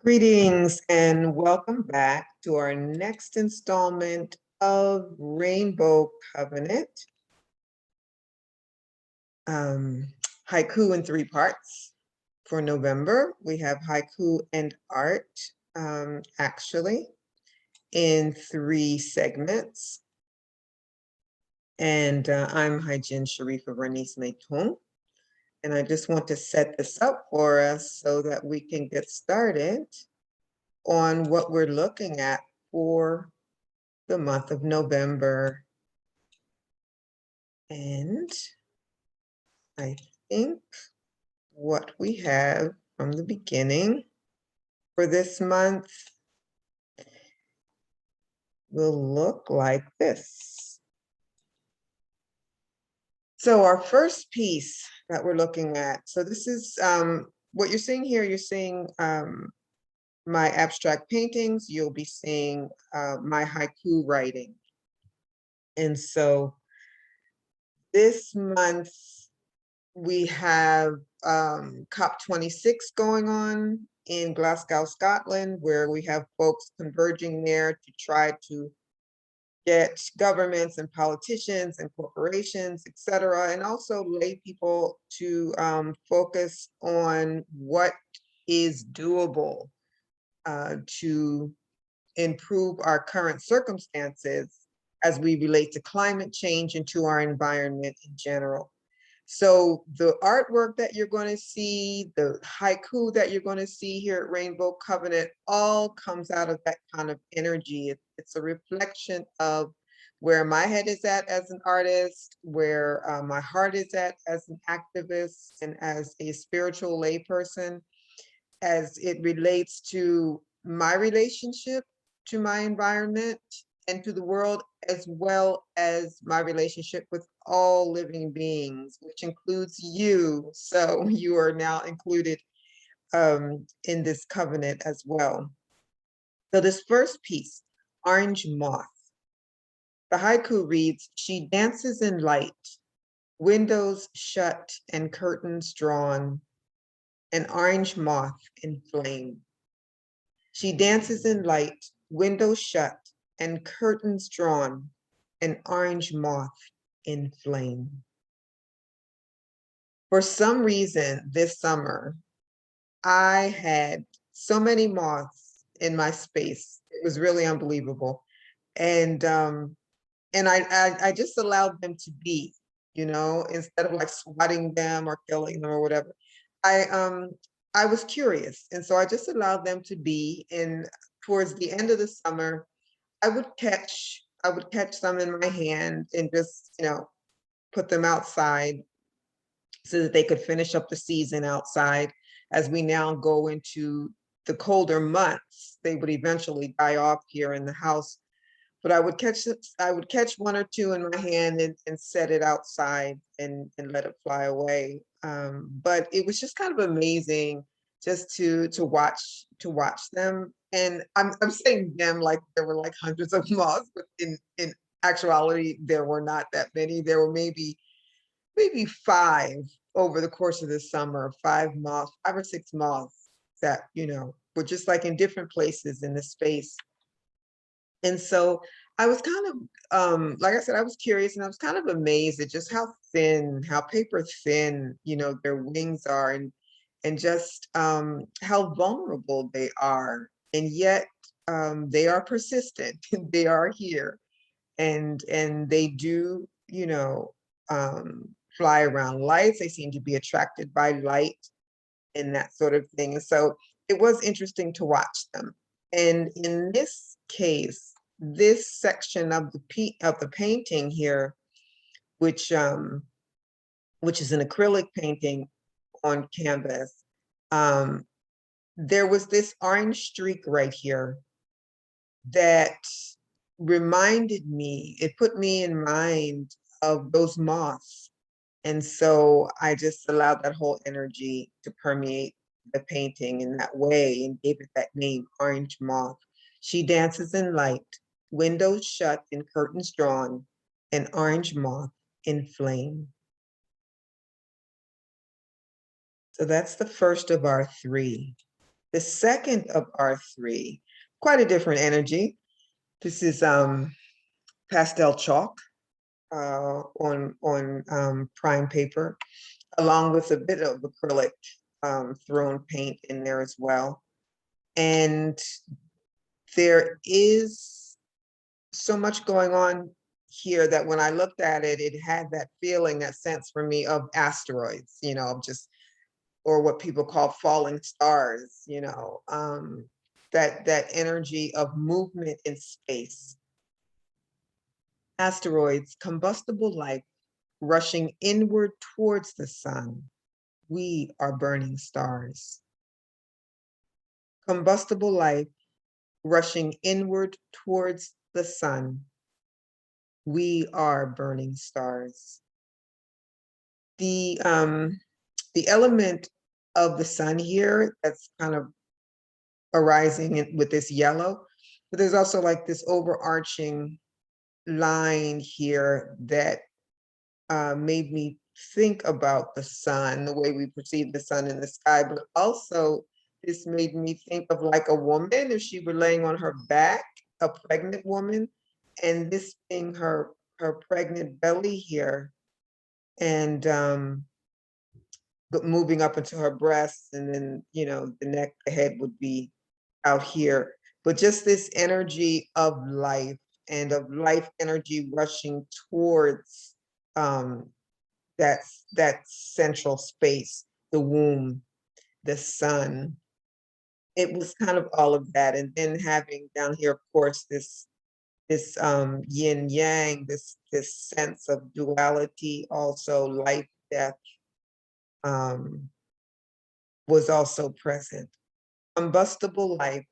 Greetings and welcome back to our next installment of Rainbow Covenant. Haiku in 3 parts. For November, we have haiku and art, actually, in 3 segments. And I'm Haijin Sharifa Vernice Meytung. And I just want to set this up for us so that we can get started on what we're looking at for the month of November. And I think what we have from the beginning for this month will look like this. So our first piece that we're looking at, so this is what you're seeing here, you're seeing my abstract paintings, you'll be seeing my haiku writing. And so this month we have COP26 going on in Glasgow, Scotland, where we have folks converging there to try to get governments and politicians and corporations, et cetera, and also lay people to focus on what is doable to improve our current circumstances as we relate to climate change and to our environment in general. So the artwork that you're going to see, the haiku that you're going to see here at Rainbow Covenant, all comes out of that kind of energy. It's a reflection of where my head is at as an artist, where my heart is at as an activist and as a spiritual layperson, as it relates to my relationship to my environment and to the world, as well as my relationship with all living beings, which includes you. So you are now included in this covenant as well. So this first piece, Orange Moth. The haiku reads, "She dances in light, windows shut and curtains drawn, an orange moth in flame. She dances in light, windows shut and curtains drawn, an orange moth in flame." For some reason this summer, I had so many moths in my space. It was really unbelievable. And I just allowed them to be, instead of like swatting them or killing them or whatever. I was curious. And so I just allowed them to be. And towards the end of the summer, I would catch some in my hand and just, put them outside so that they could finish up the season outside. As we now go into the colder months, they would eventually die off here in the house. But I would catch 1 or 2 in my hand and set it outside and let it fly away. But it was just kind of amazing just to watch them. And I'm saying them like there were like hundreds of moths, but in actuality there were not that many. There were maybe 5 over the course of the summer, 5 or 6 moths that were just like in different places in the space. And so I was kind of, like I said, I was curious and I was kind of amazed at just how paper thin, their wings are, and just how vulnerable they are. And yet they are persistent. They are here, and they do, fly around lights. They seem to be attracted by light and that sort of thing. And so it was interesting to watch them. And in this case, this section of the painting here, which is an acrylic painting on canvas, there was this orange streak right here that reminded me, it put me in mind of those moths. And so I just allowed that whole energy to permeate the painting in that way and gave it that name, Orange Moth. She dances in light, windows shut and curtains drawn, an orange moth in flame. So that's the first of our 3. The second of our three, quite a different energy. This is pastel chalk on prime paper, along with a bit of acrylic thrown paint in there as well. And there is so much going on here that when I looked at it, it had that feeling, that sense for me of asteroids, of just, or what people call falling stars, that energy of movement in space. Asteroids, combustible light rushing inward towards the sun. We are burning stars. Combustible light rushing inward towards the sun. We are burning stars. The element of the sun here that's kind of arising with this yellow, but there's also like this overarching line here that made me think about the sun, the way we perceive the sun in the sky, but also this made me think of like a woman, if she were laying on her back, a pregnant woman, and this being her pregnant belly here, and but moving up into her breasts, and then the neck, the head would be out here. But just this energy of life, and of life energy rushing towards that central space, the womb, the sun. It was kind of all of that. And then having down here, of course, this yin yang, this sense of duality, also life, death, was also present. Combustible life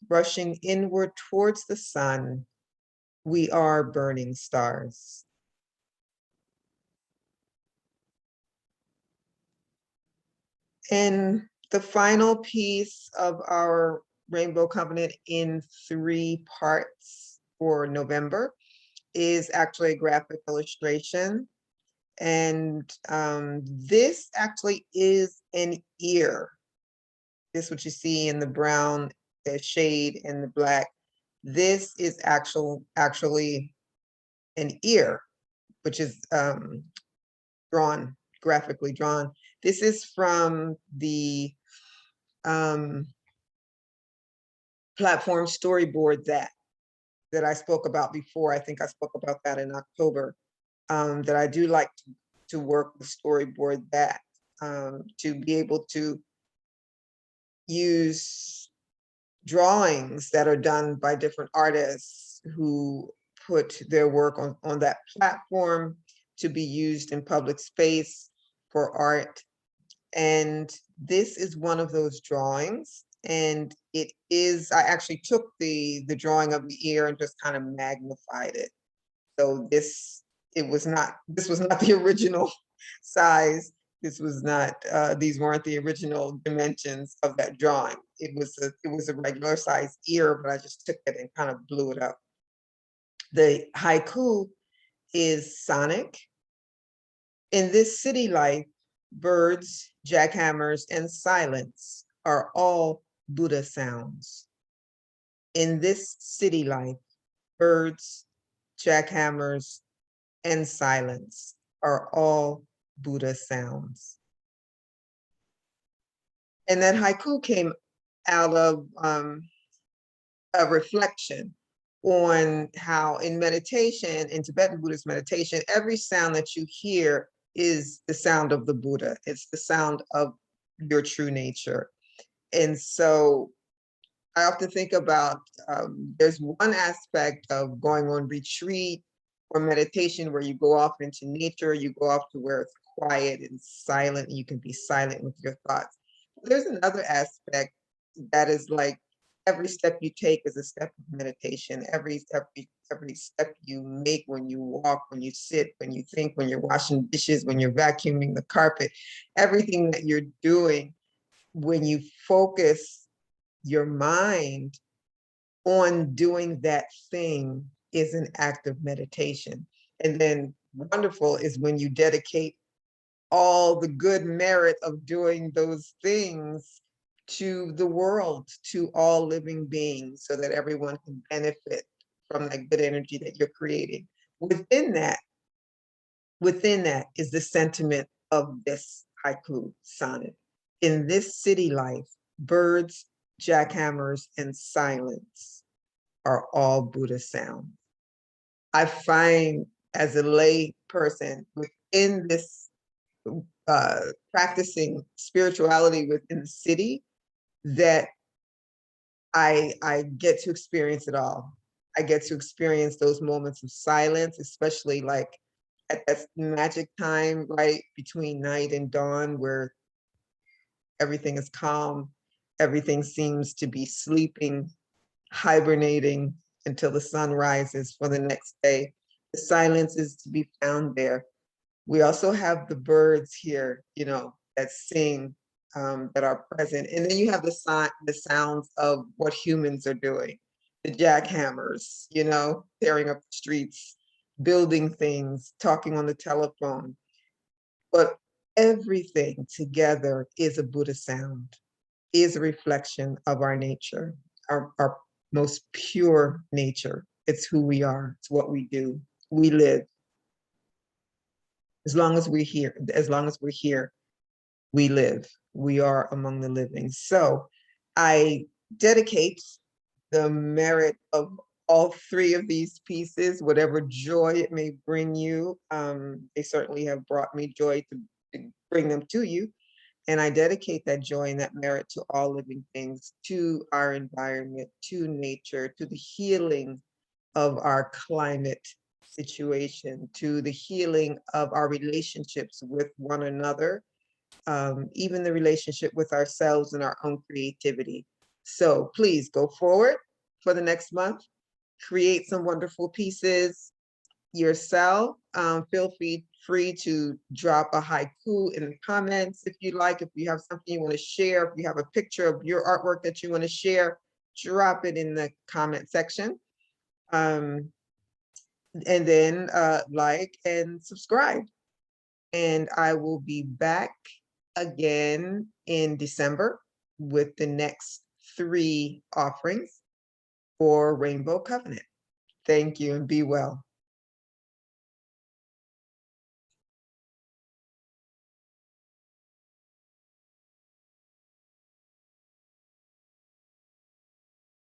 rushing inward towards the sun. We are burning stars. And the final piece of our Rainbow Covenant in 3 parts for November is actually a graphic illustration. And this actually is an ear. This, what you see in the brown, the shade, and the black. This is actually an ear, which is graphically drawn. This is from the platform storyboard that I spoke about before. I think I spoke about that in October, that I do like to work with storyboard that, to be able to use drawings that are done by different artists who put their work on that platform to be used in public space for art. And this is one of those drawings. And it is, I actually took the drawing of the ear and just kind of magnified it. So this was not the original size. This was not, these weren't the original dimensions of that drawing. It was a regular size ear, but I just took it and kind of blew it up. The haiku is sonic. In this city life, birds, jackhammers, and silence are all Buddha sounds. In this city life, birds, jackhammers, and silence are all Buddha sounds. And that haiku came out of a reflection on how in meditation, in Tibetan Buddhist meditation, every sound that you hear is the sound of the Buddha. It's the sound of your true nature. And so I often think about, there's one aspect of going on retreat or meditation where you go off into nature, you go off to where it's quiet and silent, and you can be silent with your thoughts. There's another aspect that is like every step you take is a step of meditation. Every step you make, when you walk, when you sit, when you think, when you're washing dishes, when you're vacuuming the carpet, everything that you're doing, when you focus your mind on doing that thing, is an act of meditation. And then wonderful is when you dedicate all the good merit of doing those things to the world, to all living beings, so that everyone can benefit from that good energy that you're creating. Within that, is the sentiment of this haiku sonnet. In this city life, birds, jackhammers, and silence are all Buddha sounds. I find, as a lay person within this practicing spirituality within the city, that I get to experience it all. I get to experience those moments of silence, especially like at that magic time, right between night and dawn, where everything is calm, everything seems to be sleeping, hibernating until the sun rises for the next day. The silence is to be found there. We also have the birds here, that sing, that are present. And then you have the sounds of what humans are doing. The jackhammers, tearing up the streets, building things, talking on the telephone. But everything together is a Buddha sound, is a reflection of our nature, our most pure nature. It's who we are, it's what we do. We live. As long as we're here, we live. We are among the living. So I dedicate the merit of all three of these pieces, whatever joy it may bring you. They certainly have brought me joy to bring them to you. And I dedicate that joy and that merit to all living things, to our environment, to nature, to the healing of our climate situation, to the healing of our relationships with one another, even the relationship with ourselves and our own creativity. So please go forward for the next month, create some wonderful pieces yourself. Feel free to drop a haiku in the comments if you like. If you have something you want to share, if you have a picture of your artwork that you want to share, drop it in the comment section. And then like and subscribe. And I will be back again in December with the next 3 offerings for Rainbow Covenant. Thank you and be well.